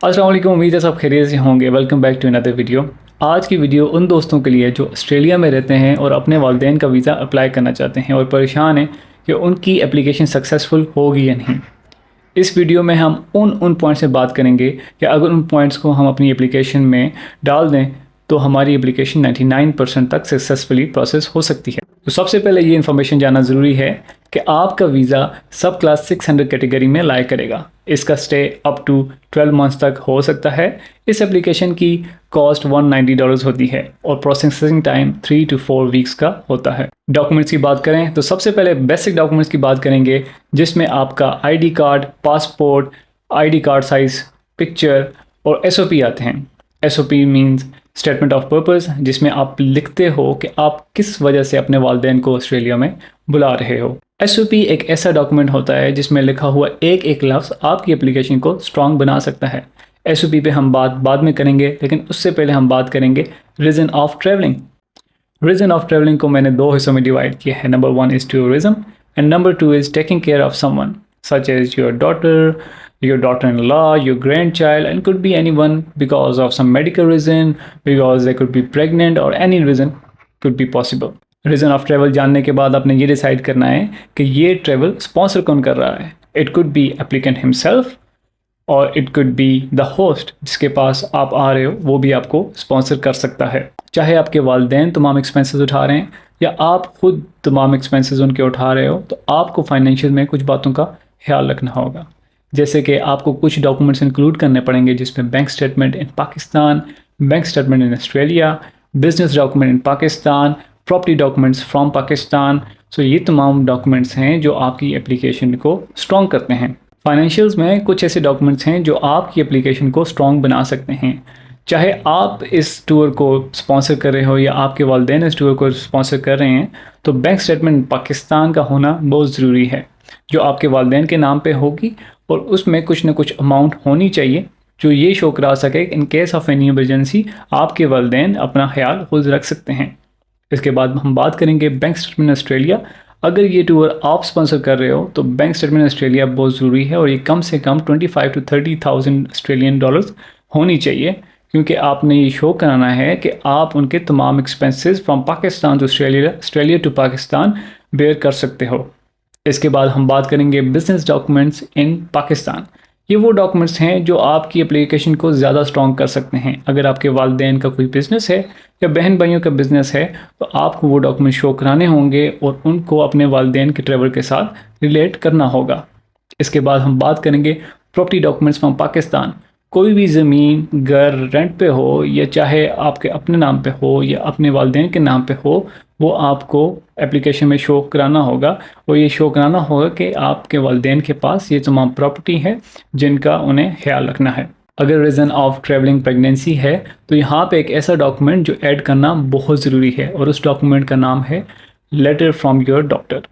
अस्सलाम वालेकुम, उम्मीद है सब खैरियत से होंगे। Welcome back to another video. आज की वीडियो उन दोस्तों के लिए जो ऑस्ट्रेलिया में रहते हैं और अपने वालिदैन का वीज़ा अप्लाई करना चाहते हैं और परेशान हैं कि उनकी एप्लीकेशन सक्सेसफुल होगी या नहीं। इस वीडियो में हम उन पॉइंट्स से बात करेंगे कि अगर उन पॉइंट्स को हम अपनी एप्लीकेशन में डाल दें तो हमारी एप्लीकेशन 99% तक सक्सेसफुली प्रोसेस हो सकती है। तो सबसे पहले ये इन्फॉर्मेशन जानना ज़रूरी है कि आपका वीज़ा सब क्लास 600 कैटेगरी में लाया करेगा। इसका स्टे अप टू 12 मंथ्स तक हो सकता है। इस एप्लीकेशन की कॉस्ट $190 होती है और प्रोसेसिंग टाइम 3 to 4 वीक्स का होता है। डॉक्यूमेंट्स की बात करें तो सबसे पहले बेसिक डॉक्यूमेंट्स की बात करेंगे, जिसमें आपका ID card, passport, ID card size picture और एसओपी आते हैं। SOP means statement of purpose, जिसमें आप लिखते हो कि आप किस वजह से अपने वालिदैन को ऑस्ट्रेलिया में बुला रहे हो। एसओपी एक ऐसा डॉक्यूमेंट होता है जिसमें लिखा हुआ एक एक लफ्ज़ आपकी एप्लीकेशन को स्ट्रॉन्ग बना सकता है। एसओपी पे हम बात बाद में करेंगे, लेकिन उससे पहले हम बात करेंगे reason of travelling. Reason of travelling को मैंने 2 हिस्सों में डिवाइड किया है। Number 1 is tourism and number 2 is taking care of someone such as your daughter, your daughter-in-law, your grandchild, and could be anyone because of some medical reason, because they could be pregnant or any reason could be possible. Reason of travel जानने के बाद आपने ये decide करना है कि ये travel sponsor कौन कर रहा है। It could be applicant himself और it could be the host जिसके पास आप आ रहे हो, वो भी आपको स्पॉन्सर कर सकता है। चाहे आपके वालिदैन तमाम एक्सपेंसेस उठा रहे हैं या आप खुद तमाम एक्सपेंसेस उनके उठा रहे हो, तो आपको फाइनेंशियल में कुछ बातों का ख्याल रखना होगा। जैसे कि आपको कुछ डॉक्यूमेंट्स इंक्लूड करने पड़ेंगे, जिसमें bank statement in Pakistan, bank statement in Australia, business document in Pakistan, property documents from Pakistan. So ये तमाम डॉक्यूमेंट्स हैं जो आपकी एप्लीकेशन को स्ट्रॉन्ग करते हैं। फाइनेंशियल्स में कुछ ऐसे डॉक्यूमेंट्स हैं जो आपकी एप्लीकेशन को स्ट्रॉन्ग बना सकते हैं। चाहे आप इस टूर को स्पॉन्सर कर रहे हो या आपके वालिदैन इस टूर को स्पॉन्सर कर रहे हैं, तो बैंक स्टेटमेंट पाकिस्तान का होना बहुत ज़रूरी है, जो आपके वालिदैन के नाम पे होगी और उसमें कुछ ना कुछ अमाउंट होनी चाहिए जो ये शो करा सके in case of any emergency आपके वालिदैन अपना ख्याल खुद रख सकते हैं। इसके बाद हम बात करेंगे बैंक स्टेटमेंट ऑस्ट्रेलिया। अगर ये टूर आप स्पॉन्सर कर रहे हो तो बैंक स्टेटमेंट ऑस्ट्रेलिया बहुत ज़रूरी है और ये कम से कम 25 to 30,000 ऑस्ट्रेलियन डॉलर्स होनी चाहिए, क्योंकि आपने ये शो कराना है कि आप उनके तमाम expenses from Pakistan to Australia to Pakistan bear कर सकते हो। इसके बाद हम बात करेंगे बिजनेस डॉक्यूमेंट्स इन पाकिस्तान। ये वो डॉक्यूमेंट्स हैं जो आपकी एप्लीकेशन को ज़्यादा स्ट्रॉन्ग कर सकते हैं। अगर आपके वालिदैन का कोई बिज़नेस है या बहन भाइयों का बिज़नेस है, तो आपको वो डॉक्यूमेंट शो कराने होंगे और उनको अपने वालिदैन के ट्रैवल के साथ रिलेट करना होगा। इसके बाद हम बात करेंगे प्रॉपर्टी डॉक्यूमेंट्स फ्रॉम पाकिस्तान। कोई भी ज़मीन, घर रेंट पे हो या चाहे आपके अपने नाम पे हो या अपने वालिदैन के नाम पे हो, वो आपको एप्लीकेशन में शो कराना होगा और ये शो कराना होगा कि आपके वालिदैन के पास ये तमाम प्रॉपर्टी है जिनका उन्हें ख्याल रखना है। अगर रीज़न ऑफ ट्रैवलिंग प्रेगनेंसी है तो यहाँ पे एक ऐसा डॉक्यूमेंट जो ऐड करना बहुत ज़रूरी है और उस डॉक्यूमेंट का नाम है लेटर फ्रॉम योर डॉक्टर।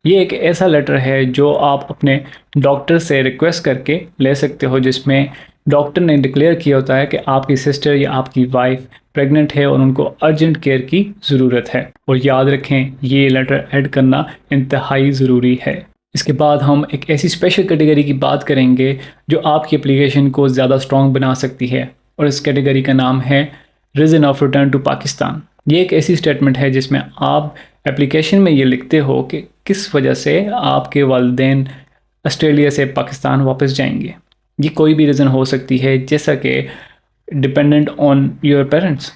ये एक ऐसा लेटर है जो आप अपने डॉक्टर से रिक्वेस्ट करके ले सकते हो, जिसमें डॉक्टर ने डिक्लेयर किया होता है कि आपकी सिस्टर या आपकी वाइफ प्रेग्नेंट है और उनको अर्जेंट केयर की ज़रूरत है। और याद रखें, ये लेटर ऐड करना इंतहाई ज़रूरी है। इसके बाद हम एक ऐसी स्पेशल कैटेगरी की बात करेंगे जो आपकी एप्लीकेशन को ज़्यादा स्ट्रॉन्ग बना सकती है और इस कैटेगरी का नाम है reason of return to Pakistan. ये एक ऐसी स्टेटमेंट है जिसमें आप एप्लीकेशन में ये लिखते हो कि किस वजह से आपके वालिदैन ऑस्ट्रेलिया से पाकिस्तान वापस जाएंगे। ये कोई भी रीज़न हो सकती है, जैसा कि dependent on your parents.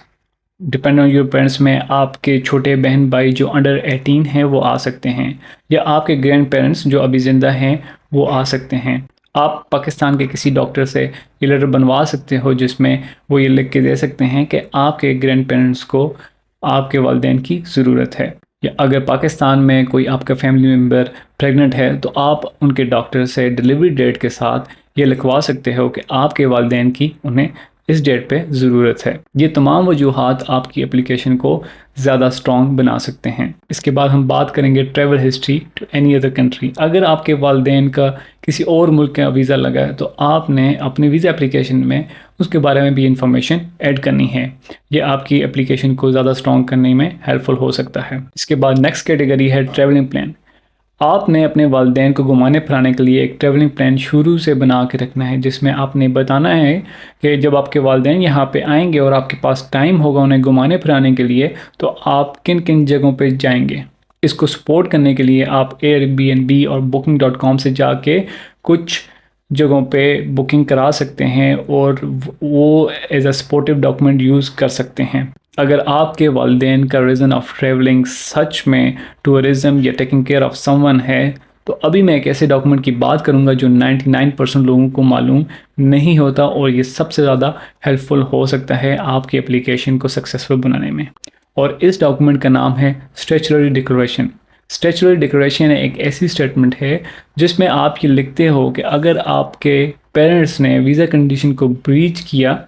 Depend on your parents में आपके छोटे बहन भाई जो अंडर 18 हैं वो आ सकते हैं, या आपके ग्रैंड पेरेंट्स जो अभी ज़िंदा हैं वो आ सकते हैं। आप पाकिस्तान के किसी डॉक्टर से ये लेटर बनवा सकते हो जिसमें वो ये लिख के दे सकते हैं कि आपके ग्रैंड पेरेंट्स को आपके वालिदैन की ज़रूरत है। या अगर पाकिस्तान में कोई आपका फैमिली मेम्बर प्रेग्नेंट है तो आप उनके डॉक्टर से डिलीवरी डेट के साथ ये लिखवा सकते हो कि आपके वालिदैन की उन्हें इस डेट पे ज़रूरत है। ये तमाम वजूहात आपकी एप्लीकेशन को ज़्यादा स्ट्रॉन्ग बना सकते हैं। इसके बाद हम बात करेंगे travel history to any other country. अगर आपके वालिदैन का किसी और मुल्क का वीज़ा लगा है तो आपने अपने वीज़ा एप्लीकेशन में उसके बारे में भी इंफॉर्मेशन ऐड करनी है। ये आपकी एप्लीकेशन को ज़्यादा स्ट्रॉन्ग करने में हेल्पफुल हो सकता है। इसके बाद नेक्स्ट कैटेगरी है ट्रैवलिंग प्लान। आपने अपने वालिदैन को घुमाने फिराने के लिए एक ट्रैवलिंग प्लान शुरू से बना के रखना है, जिसमें आपने बताना है कि जब आपके वालिदैन यहाँ पे आएंगे और आपके पास टाइम होगा उन्हें घुमाने फिराने के लिए, तो आप किन किन जगहों पे जाएंगे। इसको सपोर्ट करने के लिए आप Airbnb और booking.com से जाके कुछ जगहों पे बुकिंग करा सकते हैं और वो as a supportive document use कर सकते हैं। अगर आपके वालिदैन का रीज़न ऑफ ट्रैवलिंग सच में टूरिज़म या टेकिंग केयर ऑफ समवन है, तो अभी मैं एक ऐसे डॉक्यूमेंट की बात करूंगा जो 99% लोगों को मालूम नहीं होता और ये सबसे ज़्यादा हेल्पफुल हो सकता है आपकी एप्लीकेशन को सक्सेसफुल बनाने में। और इस डॉक्यूमेंट का नाम है स्टैट्यूटरी डिक्लेरेशन। स्टैट्यूटरी डिक्लेरेशन एक ऐसी स्टेटमेंट है जिसमें आप ये लिखते हो कि अगर आपके पेरेंट्स ने वीज़ा कंडीशन को ब्रीच किया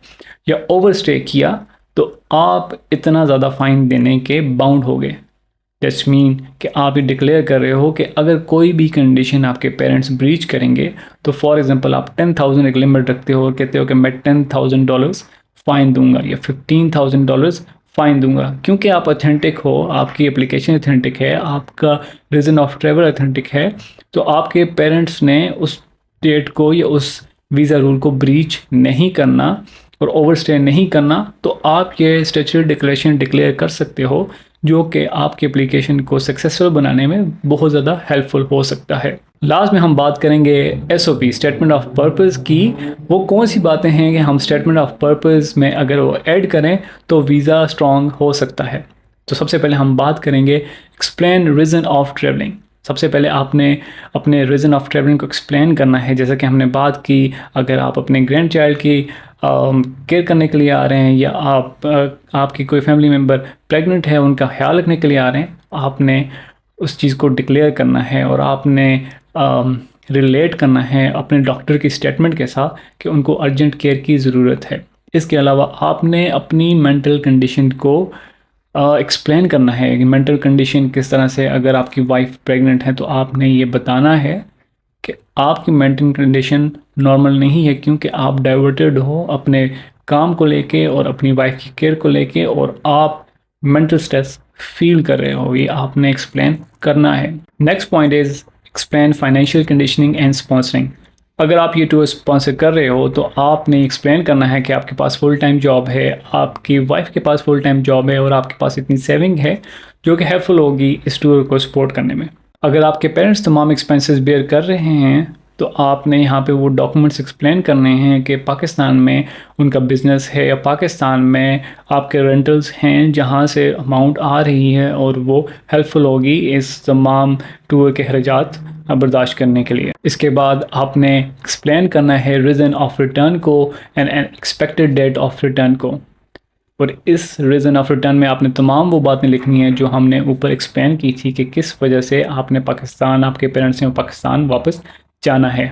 या ओवरस्टे किया तो आप इतना ज़्यादा फ़ाइन देने के बाउंड हो गए। दैट्स मीन कि आप ये डिक्लेयर कर रहे हो कि अगर कोई भी कंडीशन आपके पेरेंट्स ब्रीच करेंगे तो फॉर एग्जांपल आप 10,000 एक लिमिट रखते हो और कहते हो कि मैं $10,000 फ़ाइन दूंगा या $15,000 फ़ाइन दूंगा, क्योंकि आप ऑथेंटिक हो, आपकी एप्लीकेशन ऑथेंटिक है, आपका रीज़न ऑफ ट्रैवल ऑथेंटिक है, तो आपके पेरेंट्स ने उस डेट को या उस वीज़ा रूल को ब्रीच नहीं करना और ओवरस्टे नहीं करना, तो आप ये स्टैट्यूटरी डिक्लेरेशन डिक्लेयर कर सकते हो, जो कि आपकी एप्लीकेशन को सक्सेसफुल बनाने में बहुत ज़्यादा हेल्पफुल हो सकता है। लास्ट में हम बात करेंगे SOP स्टेटमेंट ऑफ पर्पस की। वो कौन सी बातें हैं कि हम स्टेटमेंट ऑफ पर्पस में अगर वो ऐड करें तो वीज़ा स्ट्रॉन्ग हो सकता है। तो सबसे पहले हम बात करेंगे एक्सप्लेन रीज़न ऑफ ट्रैवलिंग। सबसे पहले आपने अपने रीज़न ऑफ ट्रैवलिंग को एक्सप्लेन करना है। जैसा कि हमने बात की, अगर आप अपने ग्रैंड चाइल्ड की केयर करने के लिए आ रहे हैं या आपकी कोई फैमिली मेम्बर प्रेग्नेंट है उनका ख्याल रखने के लिए आ रहे हैं, आपने उस चीज़ को डिक्लेयर करना है और आपने रिलेट करना है अपने डॉक्टर की स्टेटमेंट के साथ कि उनको अर्जेंट केयर की ज़रूरत है। इसके अलावा आपने अपनी मेंटल कंडीशन को एक्सप्लेन करना है कि मेंटल कंडीशन किस तरह से, अगर आपकी वाइफ प्रेग्नेंट है तो आपने ये बताना है कि आपकी मेंटल कंडीशन नॉर्मल नहीं है क्योंकि आप डाइवर्टेड हो अपने काम को लेके और अपनी वाइफ की केयर को लेके और आप मेंटल स्ट्रेस फील कर रहे हो, ये आपने एक्सप्लेन करना है। Next point is explain financial conditioning and sponsoring. अगर आप ये टूर स्पॉन्सर कर रहे हो तो आपने एक्सप्लेन करना है कि आपके पास फुल टाइम जॉब है, आपकी वाइफ के पास फुल टाइम जॉब है और आपके पास इतनी सेविंग है जो कि हेल्पफुल होगी इस टूर को सपोर्ट करने में। अगर आपके पेरेंट्स तमाम एक्सपेंसेस बेयर कर रहे हैं तो आपने यहाँ पे वो डॉक्यूमेंट्स एक्सप्लेन करने हैं कि पाकिस्तान में उनका बिज़नेस है या पाकिस्तान में आपके रेंटल्स हैं जहाँ से अमाउंट आ रही है और वो हेल्पफुल होगी इस तमाम टूर के खर्चात बर्दाश्त करने के लिए। इसके बाद आपने एक्सप्लेन करना है रीज़न ऑफ रिटर्न को and expected date of return को, और इस रीज़न ऑफ रिटर्न में आपने तमाम वो बातें लिखनी है जो हमने ऊपर एक्सप्लेन की थी कि किस वजह से आपने पाकिस्तान, आपके पेरेंट्स ने पाकिस्तान वापस जाना है।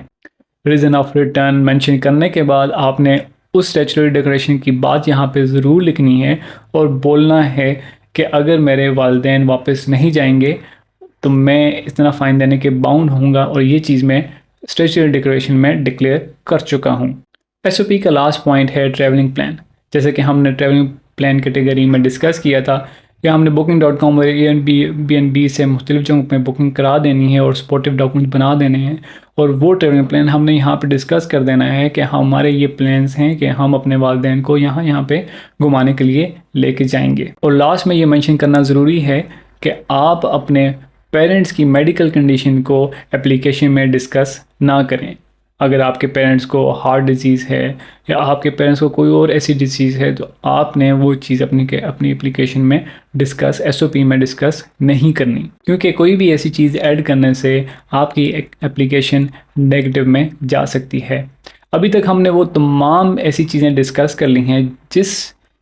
रीज़न ऑफ रिटर्न मेंशन करने के बाद आपने उस स्टैट्यूटरी डिक्लेरेशन की बात यहाँ पे ज़रूर लिखनी है और बोलना है कि अगर मेरे वालिदैन वापस नहीं जाएंगे तो मैं इतना फ़ाइन देने के बाउंड होऊंगा और ये चीज़ मैं स्टैट्यूटरी डिक्लेरेशन में डिक्लेयर कर चुका हूँ। SOP का लास्ट पॉइंट है ट्रैवलिंग प्लान। जैसे कि हमने ट्रैवलिंग प्लान कैटेगरी में डिस्कस किया था कि हमने booking.com और Airbnb से मुख्तलिफ जगहों में बुकिंग करा देनी है और सपोर्टिव डॉक्यूमेंट बना देने हैं, और वो ट्रैवलिंग प्लान हमने यहाँ पे डिस्कस कर देना है कि हमारे ये प्लान्स हैं कि हम अपने वालिदैन को यहाँ पे घुमाने के लिए लेके जाएंगे। और लास्ट में ये मेंशन करना ज़रूरी है कि आप अपने पेरेंट्स की मेडिकल कंडीशन को एप्लीकेशन में डिस्कस ना करें। अगर आपके पेरेंट्स को हार्ट डिजीज़ है या आपके पेरेंट्स को कोई और ऐसी डिजीज़ है तो आपने वो चीज़ अपनी एप्लीकेशन में डिस्कस, SOP में डिस्कस नहीं करनी, क्योंकि कोई भी ऐसी चीज़ ऐड करने से आपकी एप्लीकेशन नेगेटिव में जा सकती है। अभी तक हमने वो तमाम ऐसी चीज़ें डिस्कस कर ली हैं जिस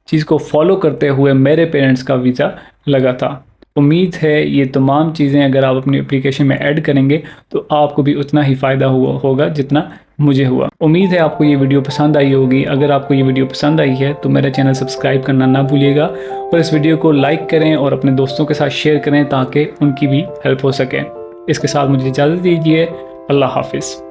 चीज़ को फॉलो करते हुए मेरे पेरेंट्स का वीज़ा लगा था। उम्मीद है ये तमाम चीज़ें अगर आप अपनी एप्लीकेशन में ऐड करेंगे तो आपको भी उतना ही फ़ायदा होगा जितना मुझे हुआ। उम्मीद है आपको ये वीडियो पसंद आई होगी। अगर आपको ये वीडियो पसंद आई है तो मेरा चैनल सब्सक्राइब करना ना भूलिएगा और इस वीडियो को लाइक करें और अपने दोस्तों के साथ शेयर करें ताकि उनकी भी हेल्प हो सके। इसके साथ मुझे इजाज़त दीजिए। अल्लाह हाफिज़।